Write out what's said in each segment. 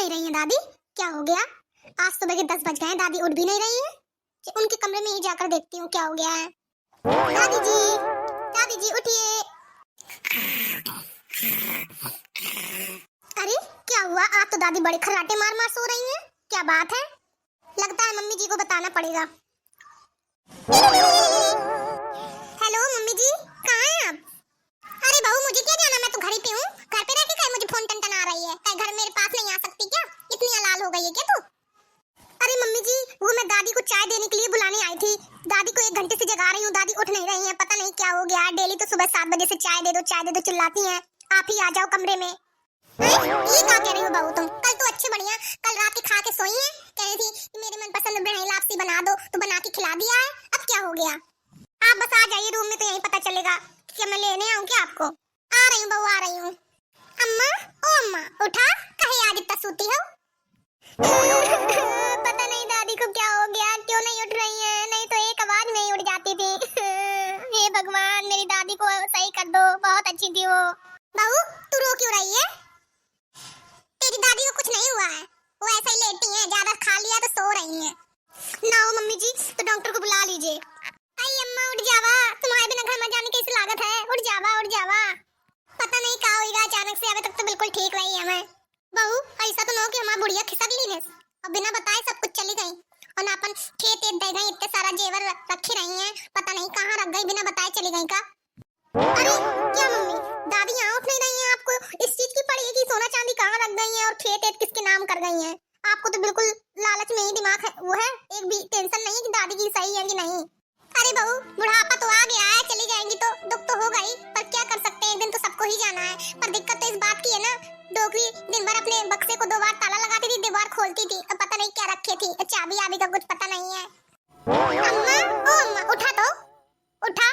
नहीं रही हैं दादी। क्या हो गया? आज सुबह के 10 बज गए हैं, दादी उठ भी नहीं रही हैं। उनके कमरे में ही जाकर देखती हूँ क्या हो गया है। दादी जी उठिए। अरे क्या हुआ? आज तो दादी बड़े खर्राटे मार मार सो रही हैं। क्या बात है? लगता है मम्मी जी को बताना पड़ेगा। हेलो मम्मी जी, कहाँ हैं आप? अरे बहू मुझे क्या जाना, मैं तो घर ही पे हूँ। घर पे रह के क्या मुझे फोन टन आ रही है? क्या घर मेरे पास नहीं आ सकती क्या? इतनी हलाल हो गई है क्या तू? अरे मम्मी जी, वो मैं दादी को चाय देने के लिए बुलाने आई थी। दादी को 1 घंटे से जगा रही हूँ, दादी उठ नहीं रही है। पता नहीं क्या हो गया। डेली तो सुबह 7 बजे से चाय दे दो चिल्लाती हैं। आप ही आ जाओ कमरे में। ये क्या कह रही हो बहू तुम? कल तो अच्छे बढ़िया कल रात के खा के सोई है। कह रही थी कि मेरे मनपसंद बढ़ई लापसी बना दो, तो बना के खिला दिया है। अब क्या हो गया? आप बस आ जाइए रूम में, तो यही पता चलेगा कि मैं लेने आऊं क्या आपको। आ रही हूँ बहू, आ रही हूँ। अम्मा, ओ अम्मा उठा, कहे आज इतना सूती हो? पता नहीं दादी को क्या हो गया, क्यों नहीं उठ रही है। नहीं तो एक आवाज नहीं उठ जाती थी। हे भगवान, मेरी दादी को सही कर दो, बहुत अच्छी थी वो। बहू तू रो क्यों रही है? तेरी दादी को कुछ नहीं हुआ है, वो ऐसे ही लेटी हैं, ज्यादा खा लिया तो सो रही हैं। ना हो मम्मी जी, तो डॉक्टर को बुला लीजिए। आई अम्मा उठ जावा, तुम्हारे बिना घर में जाने की कैसी लागत है। उठ जावा उठ जावा। पता नहीं क्या होगा अचानक से, अभी तक तो बिल्कुल ठीक रही है मैं। बहू ऐसा तो ना हो कि हमारी बुढ़िया खिसक ली है और बिना बताए सब कुछ चली गई, और ना अपन खेत दे गई, इतने सारा जेवर रखे रही हैं, पता नहीं कहाँ रख गई, बिना बताए चली गई का। अरे क्या मम्मी, दादी यहाँ उठ नहीं रही हैं? आपको इस चीज की पड़ी है कि सोना चांदी कहाँ रख गई हैं और खेत किसके नाम कर गई हैं? आपको तो बिल्कुल लालच में ही दिमाग है, वो है, एक भी टेंशन नहीं है कि दादी की सही है कि नहीं। अरे बहू बुढ़ापा तो आ गया है, चली जाएंगी तो दुख तो होगा ही, पर क्या कर सकते हैं, एक दिन तो सबको ही जाना है। पर दिक्कत तो इस बात की है ना, डोगरी दिन भर अपने बक्से को 2 बार ताला लगाती थी, दीवार खोलती थी, अब पता नहीं क्या रखे थी, चाबी आबी का कुछ पता नहीं है। अम्मा, ओ अम्मा उठा तो, उठा।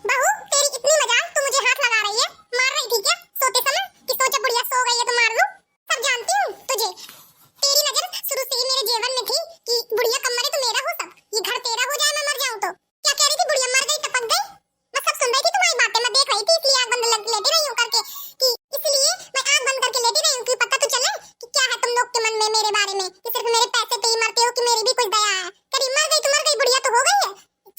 बहू तेरी इतनी मजाल, तू मुझे हाथ लगा रही है, मार रही थी क्या सोते समय कि सोचा बुढ़िया सो गई है तो मार दूं? सब जानती हूँ तुझे, तेरी नजर शुरू से ही मेरे जेवर में थी कि बुढ़िया कम मरे तो मेरा हो सब, ये घर तेरा हो जाए मैं मर जाऊं तो। क्या कह रही थी? बुढ़िया मर गई टपक गई? मैं सब सुन रही थी तुम्हारी बातें, मैं देख रही थी, इसलिए आंख बंद लेटी रही हूं करके, कि इसलिए मैं आंख बंद करके लेटी रही हूं कि पता तो चले कि क्या है तुम लोग के मन में मेरे बारे में, कि सिर्फ मेरे पैसे पे ही मरते हो कि मेरी भी कुछ दया है। करीब मर गई तो मर गई, बुढ़िया तो हो गई है,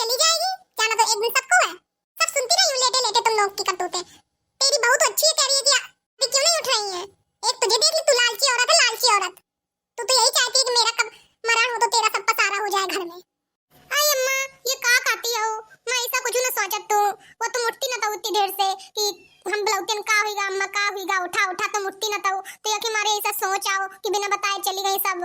चली जाएगी, जाना तो एक दिन सबको है। सब सुनती रही हूं लेटे लेटे तुम लोग की करतूतें। तेरी बहू तो अच्छी है, कह रही है कि अभी क्यों नहीं उठ रही है। एक तुझे देख ली, तू लालची औरत है, लालची औरत। तू तो यही चाहती है कि मेरा कब मरण हो तो तेरा सब पसारा हो जाए घर में। आई अम्मा ये का कहती हो? मैं ऐसा कुछ न सोचत तू, वो तुम उठती न तो उतनी देर से कि हम बुलाउतन का होगा, अम्मा का होगा, उठा उठा तुम उठती न तो या कि मारे ऐसा सोच आओ कि बिना बताए चली गई सब।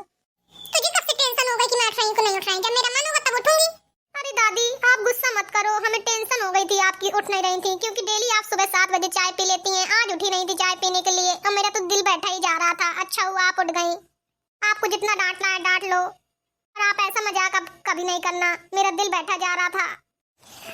तुझे कब से टेंशन हो गई कि मैं उठ रही हूं कि नहीं उठ रही? जब मेरा मन होगा तब उठूंगी। अरे दादी आप गुस्सा मत करो, हमें टेंशन हो गई थी आपकी उठ नहीं रही थी, क्योंकि डेली आप सुबह 7 बजे चाय पी लेती हैं, आज उठी नहीं थी चाय पीने के लिए, और मेरा तो दिल बैठा ही जा रहा था। अच्छा हुआ आप उठ गई, आपको जितना डांटना है डांट लो, और आप ऐसा मजाक अब कभी नहीं करना, मेरा दिल बैठा जा रहा था।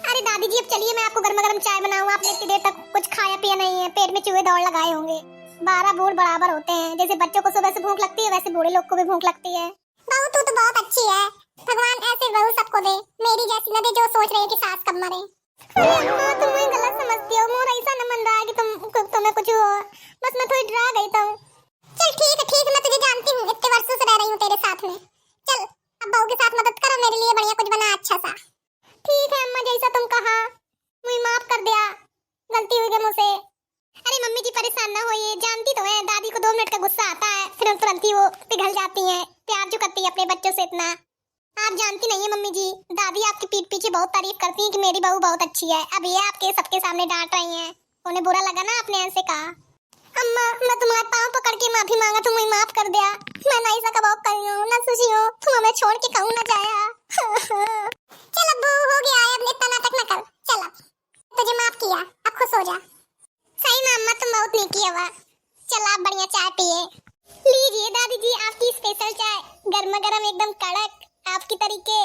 अरे दादी जी अब चलिए, मैं आपको गर्मा गर्म चाय बनाऊं, आपने इतनी देर तक कुछ खाया पिया नहीं है, पेट में चूहे दौड़ लगाए होंगे। 12 बूढ़ बराबर होते हैं, जैसे बच्चों को सुबह से भूख लगती है वैसे बूढ़े लोग को भी भूख लगती है। बहू तू तो बहुत अच्छी है, भगवान ऐसे बहू सबको दे, मेरी जैसी न दे जो सोच रही है कि सास कब मरे। अरे तुम मुझे गलत समझती हो, मोर ऐसा न मन रहा है कि तुम्हें कुछ हो, बस मैं थोड़ी डरा गई था। चल ठीक है, मैं तुझे जानती हूँ, इतने वर्षों से रह रही हूँ तेरे साथ में। चल अब बहू के साथ मदद करो, मेरे लिए बढ़िया कुछ बना अच्छा सा। ठीक है अम्मा, जैसा तुम कहा, मुझे माफ कर दिया, गलती हुई है मुझसे। अरे मम्मी जी परेशान ना होइए, जानती तो है दादी को 2 मिनट का गुस्सा आता है, फिर तुरंत ही वो पिघल जाती हैं, प्यार जो करती है अपने बच्चों से इतना। आप जानती नहीं है मम्मी जी, दादी आपकी पीठ पीछे बहुत तारीफ करती हैं कि मेरी बहू बहुत अच्छी है, अब ये आपके सबके सामने डांट रही हैं, उन्हें बुरा लगा ना आपने ऐसे कहा। अम्मा मैं तुम्हारे पाँव पकड़ के माफी मांगा, तुम मुझे माफ कर दिया, मैं ना ऐसा कबाब करी हूँ ना सुशी हूँ, तुम हमें छोड़ के कहूँ ना जाया। चल अब हो गया है, अब इतना नाटक न कर, चल अब तुझे माफ किया, अब खुश हो जा। सही में अम्मा तुम बहुत नेकी है, चल आप बढ़िया चाय पिए। लीजिए दादी जी आपकी स्पेशल चाय, गर्मा गर्म एकदम कड़क आपकी तरीके।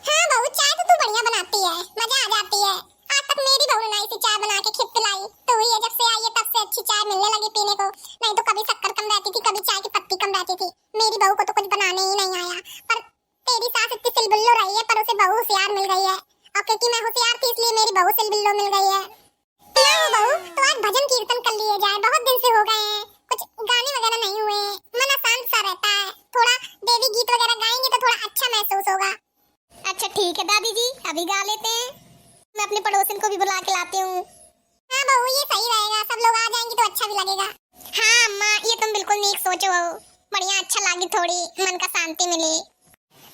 हाँ बहू चाय तो तू बढ़िया बनाती है, मजा आ जाती है, आज तक मेरी बहू ने ऐसी चाय बना के खिप पिलाई, तो ये जब से आई है तब से अच्छी चाय मिलने लगी पीने को, नहीं तो कभी शक्कर कम रहती थी, कभी चाय की पत्ती कम रहती थी, मेरी बहू को तो कुछ बनाने ही नहीं आया। पर तेरी सास इतनी सिलबिल्लो रही है, पर उसे बहू होशियार मिल गई है, और क्योंकि मैं होशियार थी इसलिए मेरी बहू सिलबिल्लो मिल गई है। बहू तो आज भजन कीर्तन कर लिए जाए, बहुत दिन से हो गए हैं, कुछ कुछ गाने वगैरह नहीं हुए, मन शांत सा रहता है। थोड़ा देवी गीत वगैरह गाएंगे तो थोड़ा अच्छा महसूस होगा। अच्छा ठीक है दादी जी, अभी गा लेते हैं। मैं अपने पड़ोसन को भी बुला के लाती हूँ। हाँ बहू, ये सही रहेगा, सब लोग आ जाएंगे तो अच्छा भी लगेगा। हाँ अम्मा, ये तुम बिल्कुल नीक सोचो हो। बढ़िया, अच्छा लगे, थोड़ी मन का शांति मिले।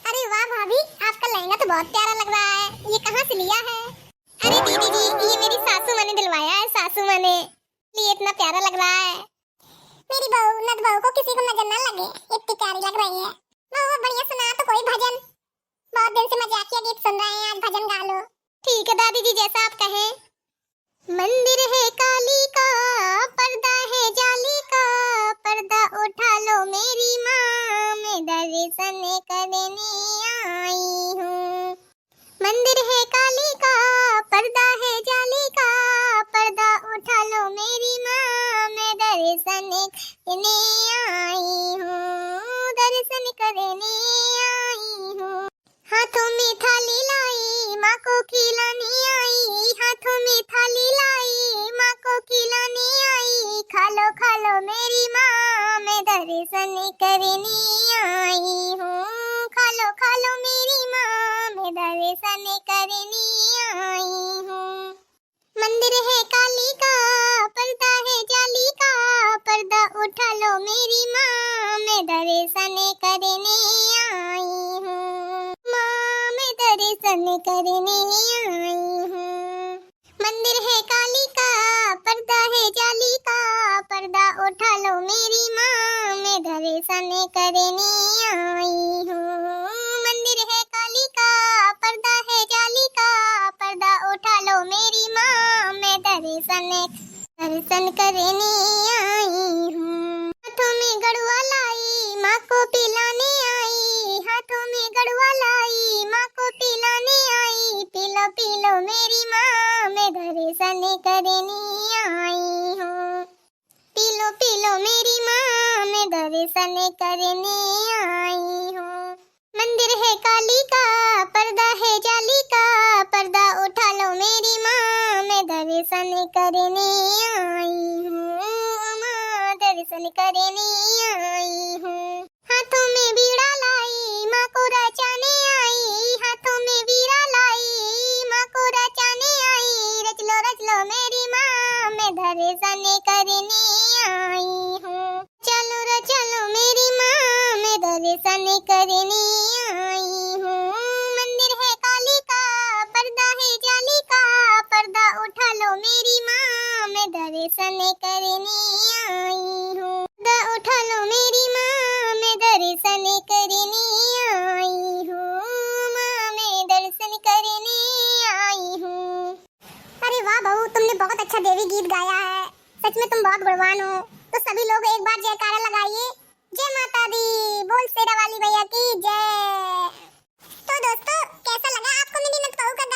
अरे वाह भाभी, आपका लहंगा तो बहुत प्यारा लग रहा है। ये कहाँ से लिया है? अरे दीदी जी, ये मेरी सासू माँ ने दिलवाया है। सासू माँ ने, ये इतना प्यारा लग रहा है। मेरी बहू, नद बहू को किसी को नजर ना लगे, इतनी प्यारी लग रही है। बहू बढ़िया, सुना तो कोई भजन। बहुत दिन से मजाकिया गीत सुन रहे हैं, आज भजन गा लो। ठीक है दादी जी, जैसा आप कहें। मंदिर है काली का, पर्दा है जाली का, पर्दा उठा लो मेरी माँ, मैं दर्शन करने आई हूँ। मंदिर है काली का, पर्दा है जाली का, पर्दा उठा लो मेरी माँ, मैं दर्शन करने आई हूँ, दर्शन करने आई हूँ। हाथों में थाली लाई, माँ को खिलाने आई, हाथों में थाली लाई, माँ को खिलाने आई। खा लो मेरी माँ, मैं दर्शन करने आई हूँ। खा लो मेरी माँ, मैं दर्शन करने आई हूँ। मंदिर है काली का, पर्दा है जाली का, पर्दा उठा लो मेरी माँ, मैं दर्शन करने आई हूँ। माँ, मैं दर्शन करने आई हूँ। मंदिर है काली का, पर्दा है जाली का, पर्दा उठा लो मेरी माँ, मैं दर्शन करने आई हूँ। मंदिर है काली का, पर्दा है जाली का, पर्दा उठा लो मेरी माँ, मैं दर्शन करने आई हूँ। हाथों में गड़वा लाई, माँ को पिलाने आई, हाथों में गड़वा लाई, माँ को पिलाने आई। पी लो मेरी माँ, मैं दर्शन करने आई हूँ। पी लो मेरी माँ, मैं दर्शन करने आई हूँ। मंदिर है काली का, पर्दा है जाली का, पर्दा उठा लो मेरी माँ, मैं दर्शन करने आई हूँ। माँ, दर्शन करने आई हूँ। हाथों में बीड़ा लाई, माँ को रचाने आई, हाथों में बीड़ा लाई, माँ को रचाने आई। रच लो मेरी माँ, मैं दर्शन करने आई हूँ। चलो मेरी माँ, मैं दर्शन करने आई हूँ। मंदिर है काली का, पर्दा है जाली का, पर्दा उठा लो मेरी माँ, मैं दर्शन करने आई हूँ। पर्दा उठा लो मेरी माँ, मैं दर्शन करने आई हूँ। माँ, मैं दर्शन करने आई हूँ। अरे वाह बहू, तुमने बहुत अच्छा देवी गीत गाया है। सच में तुम बहुत गुणवान हो। तो सभी लोग एक बार जयकारा लगाइए। जय माता दी, बोल शेरा वाली भैया की जय। तो दोस्तों, कैसा लगा आपको मेरी नट बहू का